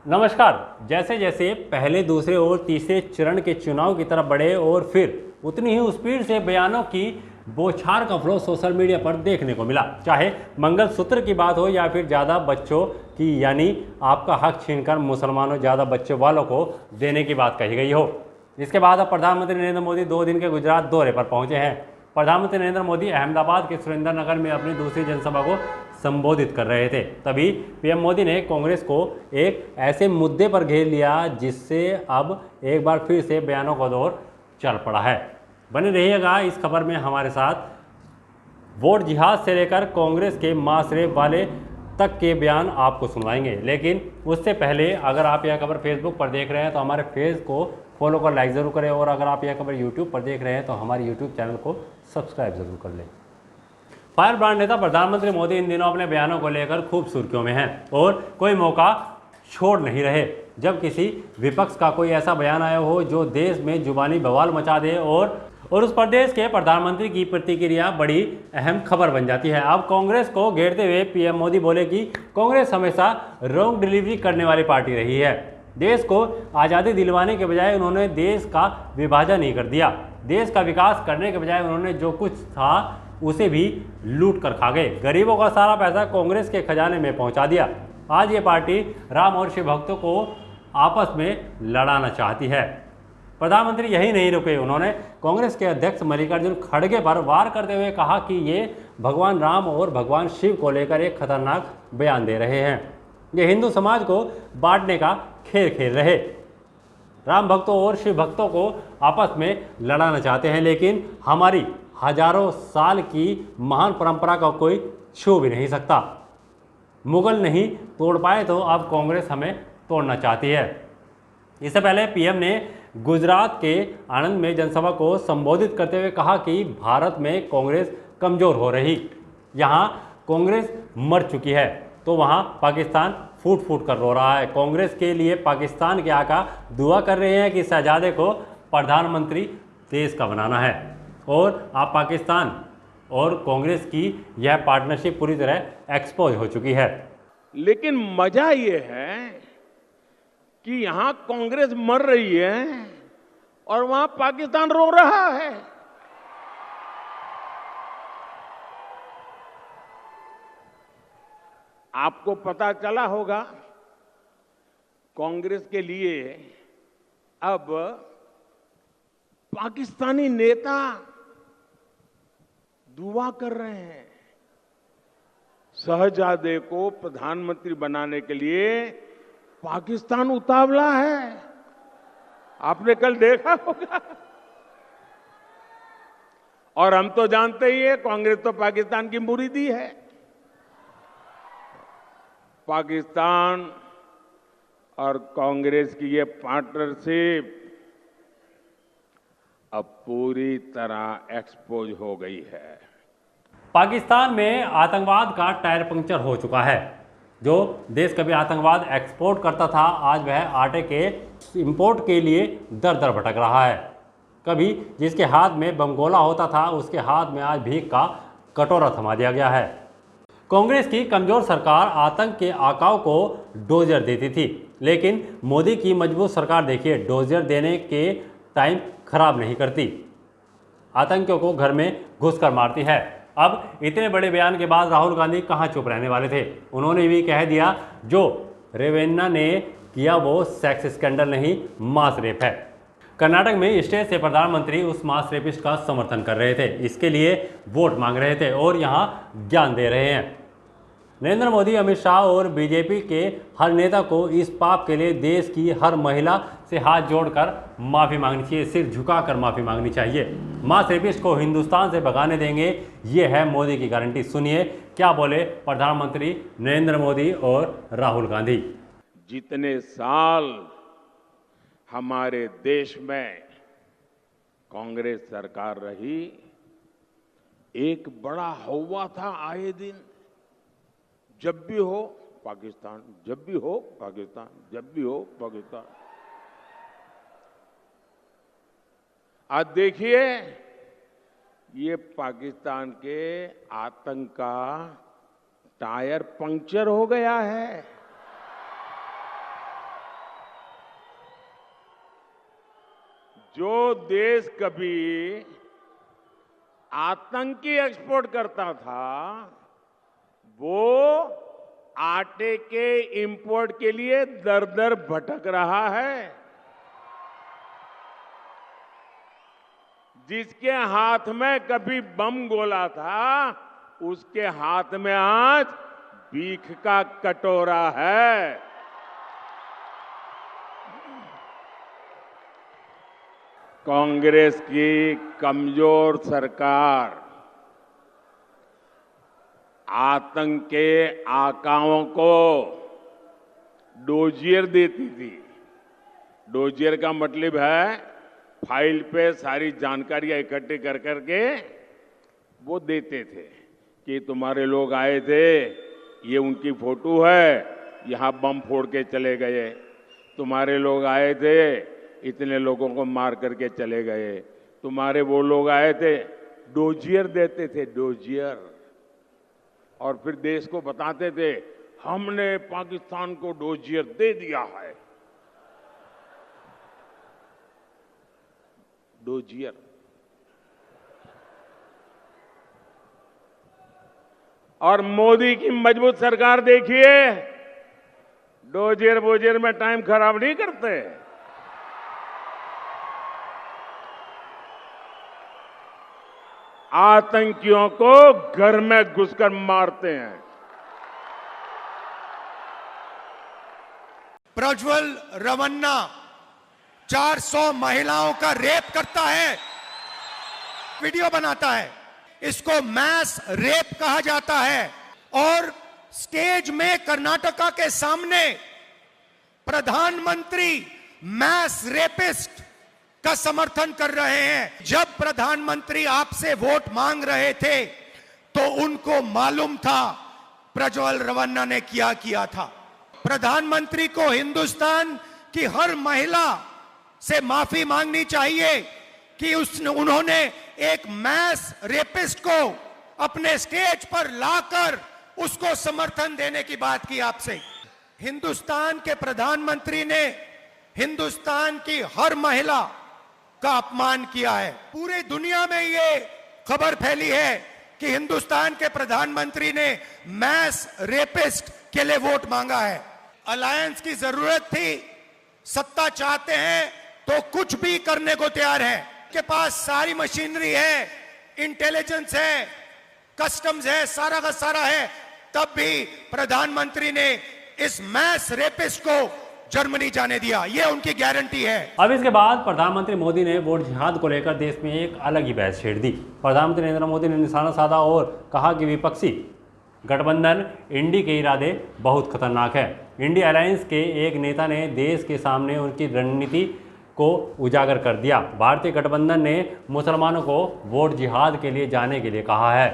नमस्कार। जैसे जैसे पहले, दूसरे और तीसरे चरण के चुनाव की तरफ बढ़े और फिर उतनी ही स्पीड से बयानों की बौछार का फ्लो सोशल मीडिया पर देखने को मिला। चाहे मंगलसूत्र की बात हो या फिर ज़्यादा बच्चों की, यानी आपका हक छीनकर मुसलमानों ज़्यादा बच्चों वालों को देने की बात कही गई हो। इसके बाद अब प्रधानमंत्री नरेंद्र मोदी 2 दिन के गुजरात दौरे पर पहुंचे हैं। प्रधानमंत्री नरेंद्र मोदी अहमदाबाद के सुरेंद्रनगर में अपनी दूसरी जनसभा को संबोधित कर रहे थे। तभी पीएम मोदी ने कांग्रेस को एक ऐसे मुद्दे पर घेर लिया जिससे अब एक बार फिर से बयानों का दौर चल पड़ा है। बने रहिएगा इस खबर में हमारे साथ। वोट जिहाद से लेकर कांग्रेस के मासरे वाले तक के बयान आपको सुनवाएंगे, लेकिन उससे पहले अगर आप यह खबर फेसबुक पर देख रहे हैं तो हमारे पेज को फॉलो कर लाइक ज़रूर करें, और अगर आप यह खबर यूट्यूब पर देख रहे हैं तो हमारे यूट्यूब चैनल को सब्सक्राइब ज़रूर कर लें। फायर ब्रांड नेता प्रधानमंत्री मोदी इन दिनों अपने बयानों को लेकर खूब सुर्खियों में हैं और कोई मौका छोड़ नहीं रहे। जब किसी विपक्ष का कोई ऐसा बयान आया हो जो देश में जुबानी बवाल मचा दे और उस प्रदेश के प्रधानमंत्री की प्रतिक्रिया बड़ी अहम खबर बन जाती है। अब कांग्रेस को घेरते हुए पीएम मोदी बोले कि कांग्रेस हमेशा रॉन्ग डिलीवरी करने वाली पार्टी रही है। देश को आज़ादी दिलवाने के बजाय उन्होंने देश का विभाजन ही कर दिया। देश का विकास करने के बजाय उन्होंने जो कुछ था उसे भी लूट कर खा गए। गरीबों का सारा पैसा कांग्रेस के खजाने में पहुंचा दिया। आज ये पार्टी राम और शिव भक्तों को आपस में लड़ाना चाहती है। प्रधानमंत्री यही नहीं रुके, उन्होंने कांग्रेस के अध्यक्ष मल्लिकार्जुन खड़गे पर वार करते हुए कहा कि ये भगवान राम और भगवान शिव को लेकर एक खतरनाक बयान दे रहे हैं। ये हिंदू समाज को बांटने का खेल खेल रहे। राम भक्तों और शिव भक्तों को आपस में लड़ाना चाहते हैं, लेकिन हमारी हजारों साल की महान परंपरा का कोई छू भी नहीं सकता। मुगल नहीं तोड़ पाए तो अब कांग्रेस हमें तोड़ना चाहती है। इससे पहले पीएम ने गुजरात के आणंद में जनसभा को संबोधित करते हुए कहा कि भारत में कांग्रेस कमजोर हो रही, यहाँ कांग्रेस मर चुकी है तो वहाँ पाकिस्तान फूट फूट कर रो रहा है। कांग्रेस के लिए पाकिस्तान के आका दुआ कर रहे हैं कि शहजादे को प्रधानमंत्री देश का बनाना है, और आप पाकिस्तान और कांग्रेस की यह पार्टनरशिप पूरी तरह एक्सपोज हो चुकी है। लेकिन मजा ये है कि यहां कांग्रेस मर रही है और वहां पाकिस्तान रो रहा है। आपको पता चला होगा, कांग्रेस के लिए अब पाकिस्तानी नेता दुआ कर रहे हैं। शहजादे को प्रधानमंत्री बनाने के लिए पाकिस्तान उतावला है। आपने कल देखा होगा। और हम तो जानते ही है, कांग्रेस तो पाकिस्तान की मुरीदी है। पाकिस्तान और कांग्रेस की ये पार्टनरशिप अब पूरी तरह एक्सपोज हो गई है। पाकिस्तान में आतंकवाद का टायर पंक्चर हो चुका है। जो देश कभी आतंकवाद एक्सपोर्ट करता था, आज वह आटे के इंपोर्ट के लिए दर दर भटक रहा है। कभी जिसके हाथ में बमगोला होता था, उसके हाथ में आज भीख का कटोरा थमा दिया गया है। कांग्रेस की कमजोर सरकार आतंक के आकाओं को डोजर देती थी, लेकिन मोदी की मजबूत सरकार देखिए, डोजर देने के टाइम खराब नहीं करती, आतंकियों को घर में घुसकर मारती है। अब इतने बड़े बयान के बाद राहुल गांधी कहां चुप रहने वाले थे। उन्होंने भी कह दिया जो रेवेन्ना ने किया वो सेक्स स्कैंडल नहीं, मास रेप है। कर्नाटक में स्टेज से प्रधानमंत्री उस मास रेपिस्ट का समर्थन कर रहे थे, इसके लिए वोट मांग रहे थे और यहां ज्ञान दे रहे हैं। नरेंद्र मोदी, अमित शाह और बीजेपी के हर नेता को इस पाप के लिए देश की हर महिला से हाथ जोड़कर माफ़ी मांगनी चाहिए, सिर झुकाकर माफ़ी मांगनी चाहिए। मास रेपिस्ट को हिंदुस्तान से भगाने देंगे, ये है मोदी की गारंटी। सुनिए क्या बोले प्रधानमंत्री नरेंद्र मोदी और राहुल गांधी। जितने साल हमारे देश में कांग्रेस सरकार रही, एक बड़ा हौवा था आए दिन, जब भी हो पाकिस्तान, जब भी हो पाकिस्तान, जब भी हो पाकिस्तान। आज देखिए, ये पाकिस्तान के आतंक का टायर पंक्चर हो गया है। जो देश कभी आतंकी एक्सपोर्ट करता था, वो आटे के इंपोर्ट के लिए दर दर भटक रहा है। जिसके हाथ में कभी बम गोला था, उसके हाथ में आज भीख का कटोरा है। कांग्रेस की कमजोर सरकार आतंक के आकाओं को डोजियर देती थी। डोजियर का मतलब है फाइल पे सारी जानकारियां इकट्ठी कर करके वो देते थे कि तुम्हारे लोग आए थे, ये उनकी फोटो है, यहां बम फोड़ के चले गए। तुम्हारे लोग आए थे, इतने लोगों को मार करके चले गए। तुम्हारे वो लोग आए थे, डोजियर देते थे, डोजियर। और फिर देश को बताते थे हमने पाकिस्तान को डोजियर दे दिया है। डोजियर। और मोदी की मजबूत सरकार देखिए, डोजियर बोजियर में टाइम खराब नहीं करते। आतंकियों को घर में घुसकर मारते हैं। प्रज्वल रवन्ना 400 महिलाओं का रेप करता है, वीडियो बनाता है। इसको मैस रेप कहा जाता है। और स्टेज में कर्नाटका के सामने प्रधानमंत्री मैस रेपिस्ट का समर्थन कर रहे हैं। जब प्रधानमंत्री आपसे वोट मांग रहे थे तो उनको मालूम था प्रज्वल रवन्ना ने क्या किया था। प्रधानमंत्री को हिंदुस्तान की हर महिला से माफी मांगनी चाहिए कि उन्होंने एक मैस रेपिस्ट को अपने स्टेज पर लाकर उसको समर्थन देने की बात की आपसे। हिंदुस्तान के प्रधानमंत्री ने हिंदुस्तान की हर महिला का अपमान किया है। पूरी दुनिया में ये खबर फैली है कि हिंदुस्तान के प्रधानमंत्री ने मैस रेपिस्ट के लिए वोट मांगा है। अलायंस की जरूरत थी, सत्ता चाहते हैं तो कुछ भी करने को तैयार है। के पास सारी मशीनरी है, इंटेलिजेंस है, कस्टम्स है, सारा का सारा है, तब भी प्रधानमंत्री ने इस मैस रेपिस्ट को जर्मनी जाने दिया। ये उनकी गारंटी है। अब इसके बाद प्रधानमंत्री मोदी ने वोट जिहाद को लेकर देश में एक अलग ही बहस छेड़ दी। प्रधानमंत्री नरेंद्र मोदी ने निशाना साधा और कहा कि विपक्षी गठबंधन इंडी के इरादे बहुत खतरनाक है। इंडी अलायंस के एक नेता ने देश के सामने उनकी रणनीति को उजागर कर दिया। भारतीय गठबंधन ने मुसलमानों को वोट जिहाद के लिए जाने के लिए कहा है।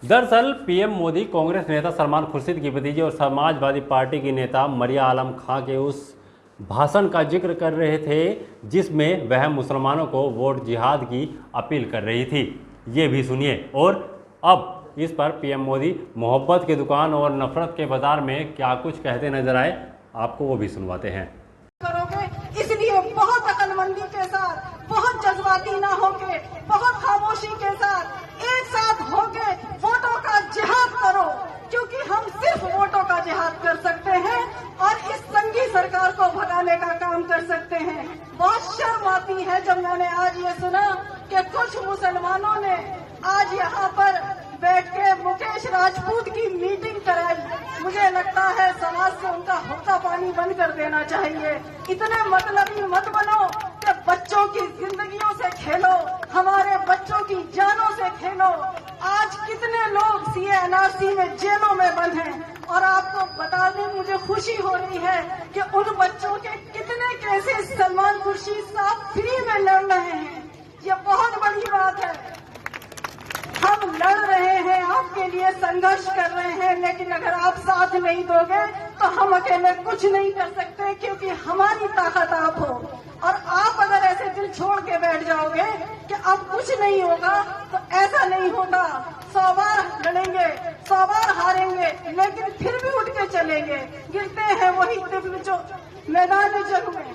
दरअसल पीएम मोदी कांग्रेस नेता सलमान खुर्शीद की भतीजी और समाजवादी पार्टी की नेता मरिया आलम खां के उस भाषण का जिक्र कर रहे थे जिसमें वह मुसलमानों को वोट जिहाद की अपील कर रही थी। ये भी सुनिए। और अब इस पर पीएम मोदी मोहब्बत की दुकान और नफरत के बाजार में क्या कुछ कहते नजर आए, आपको वो भी सुनवाते हैं। करोगे, इसलिए बहुत अकलमंदी के साथ, बहुत जज्बाती ना होके, बहुत खामोशी के साथ एक साथ होके वोटों का जिहाद करो, क्योंकि हम सिर्फ वोटों का जिहाद कर सकते हैं और इस संघी सरकार को भगाने का काम कर सकते हैं। बहुत शर्म आती है जब मैंने आज ये सुना कि कुछ मुसलमानों ने आज यहाँ पर बैठ के मुकेश राजपूत की मीटिंग कराई। मुझे लगता है समाज से उनका हुक्का पानी बंद कर देना चाहिए। इतने मतलबी मत बनो कि बच्चों की जिंदगियों से खेलो, हमारे बच्चों की जानों से खेलो। आज कितने लोग सीए एनआरसी में जेलों में बंद हैं और आपको बताने मुझे खुशी हो रही है कि उन बच्चों के कितने केसेस सलमान खुर्शीद साहब फ्री में लड़ रहे हैं। ये बहुत बड़ी बात है। हम लड़ रहे हैं, आपके लिए संघर्ष कर रहे हैं, लेकिन अगर आप साथ नहीं दोगे तो हम अकेले कुछ नहीं कर सकते, क्योंकि हमारी ताकत आप हो। और आप अगर ऐसे दिल छोड़ के बैठ जाओगे कि अब कुछ नहीं होगा, तो ऐसा नहीं होगा। 100 बार लड़ेंगे, 100 बार हारेंगे, लेकिन फिर भी उठ के चलेंगे। गिरते हैं वही दिव्य जो मैदान जंग में।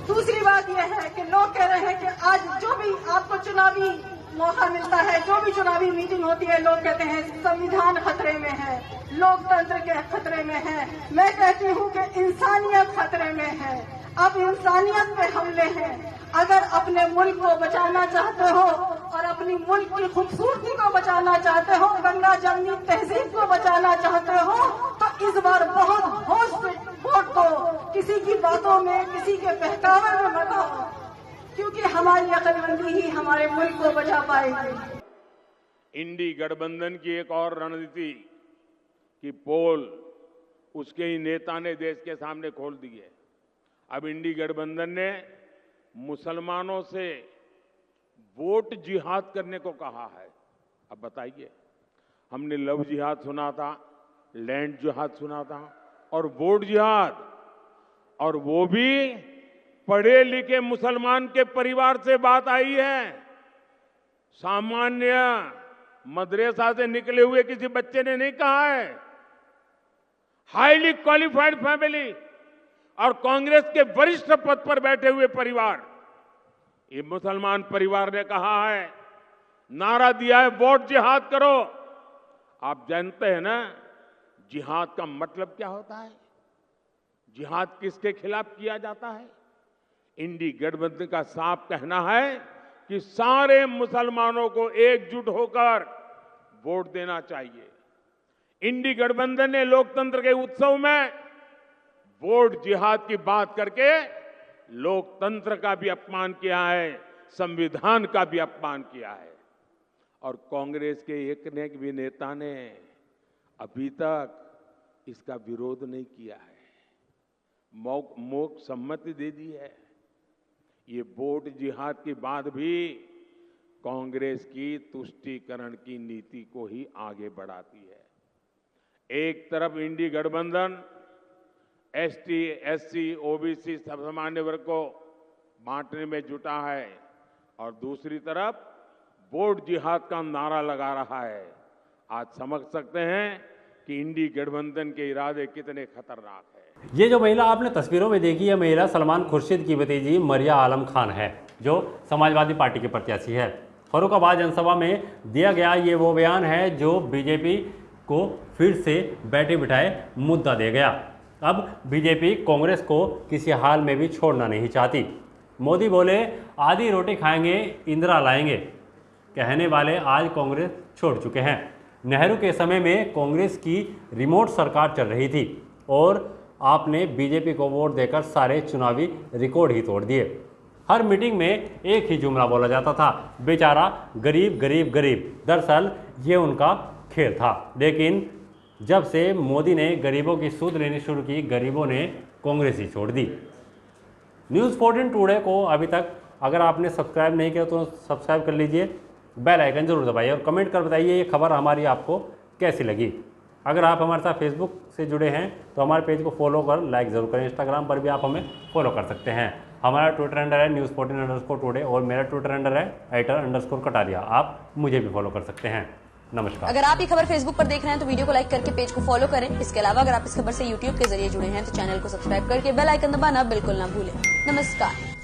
दूसरी बात यह है कि लोग कह रहे हैं कि आज जो भी आपको चुनावी मौका मिलता है, जो भी चुनावी मीटिंग होती है, लोग कहते हैं संविधान खतरे में है, लोकतंत्र के खतरे में है। मैं कहती हूँ कि इंसानियत खतरे में है। अब इंसानियत पे हमले हैं। अगर अपने मुल्क को बचाना चाहते हो और अपनी मुल्क की खूबसूरती को बचाना चाहते हो, गंगा जमनी तहजीब को बचाना चाहते हो, तो इस बार बहुत होश से वोट दो। किसी की बातों में, किसी के बहकावे में मत आओ, क्योंकि हमारी अकलमंदी ही हमारे मुल्क को बचा पाएगी। इंडी गठबंधन की एक और रणनीति की पोल उसके ही नेता ने देश के सामने खोल दी है। अब इंडी गठबंधन ने मुसलमानों से वोट जिहाद करने को कहा है। अब बताइए, हमने लव जिहाद सुना था, लैंड जिहाद सुना था और वोट जिहाद, और वो भी पढ़े लिखे मुसलमान के परिवार से बात आई है। सामान्य मदरसा से निकले हुए किसी बच्चे ने नहीं कहा है। हाईली क्वालिफाइड फैमिली और कांग्रेस के वरिष्ठ पद पर बैठे हुए परिवार, ये मुसलमान परिवार ने कहा है, नारा दिया है वोट जिहाद करो। आप जानते हैं ना जिहाद का मतलब क्या होता है? जिहाद किसके खिलाफ किया जाता है? इंडी गठबंधन का साफ कहना है कि सारे मुसलमानों को एकजुट होकर वोट देना चाहिए। इंडी गठबंधन ने लोकतंत्र के उत्सव में वोट जिहाद की बात करके लोकतंत्र का भी अपमान किया है, संविधान का भी अपमान किया है। और कांग्रेस के एक ने भी नेता ने अभी तक इसका विरोध नहीं किया है, मौक सम्मति दे दी है। ये वोट जिहाद की बात भी कांग्रेस की तुष्टीकरण की नीति को ही आगे बढ़ाती है। एक तरफ इंडी गठबंधन एसटी, एससी, ओबीसी सामान्य वर्ग को बांटने में जुटा है और दूसरी तरफ वोट जिहाद का नारा लगा रहा है। आज समझ सकते हैं कि इंडी गठबंधन के इरादे कितने खतरनाक हैं। ये जो महिला आपने तस्वीरों में देखी है, महिला सलमान खुर्शीद की भतीजी मरिया आलम खान है, जो समाजवादी पार्टी के प्रत्याशी है। फर्रुखाबाद जनसभा में दिया गया ये वो बयान है जो बीजेपी को फिर से बैठे बिठाए मुद्दा दे गया। अब बीजेपी कांग्रेस को किसी हाल में भी छोड़ना नहीं चाहती। मोदी बोले आधी रोटी खाएंगे, इंदिरा लाएंगे। कहने वाले आज कांग्रेस छोड़ चुके हैं। नेहरू के समय में कांग्रेस की रिमोट सरकार चल रही थी और आपने बीजेपी को वोट देकर सारे चुनावी रिकॉर्ड ही तोड़ दिए। हर मीटिंग में एक ही जुमला बोला जाता था, बेचारा गरीब गरीब गरीब। दरअसल ये उनका खेल था, लेकिन जब से मोदी ने गरीबों की सूद लेनी शुरू की, गरीबों ने कांग्रेस ही छोड़ दी। न्यूज़ 14 टुडे को अभी तक अगर आपने सब्सक्राइब नहीं किया तो सब्सक्राइब कर लीजिए, बेल आइकन जरूर दबाइए और कमेंट कर बताइए ये खबर हमारी आपको कैसी लगी। अगर आप हमारे साथ फेसबुक से जुड़े हैं तो हमारे पेज को फॉलो कर लाइक ज़रूर करें। इंस्टाग्राम पर भी आप हमें फॉलो कर सकते हैं। हमारा ट्विटर हैंडल है news14_today और मेरा ट्विटर हैंडल है @_कटारिया। आप मुझे भी फॉलो कर सकते हैं। नमस्कार। अगर आप ये खबर फेसबुक पर देख रहे हैं तो वीडियो को लाइक करके पेज को फॉलो करें। इसके अलावा अगर आप इस खबर से यूट्यूब के जरिए जुड़े हैं तो चैनल को सब्सक्राइब करके बेल आइकन दबाना बिल्कुल ना भूलें। नमस्कार।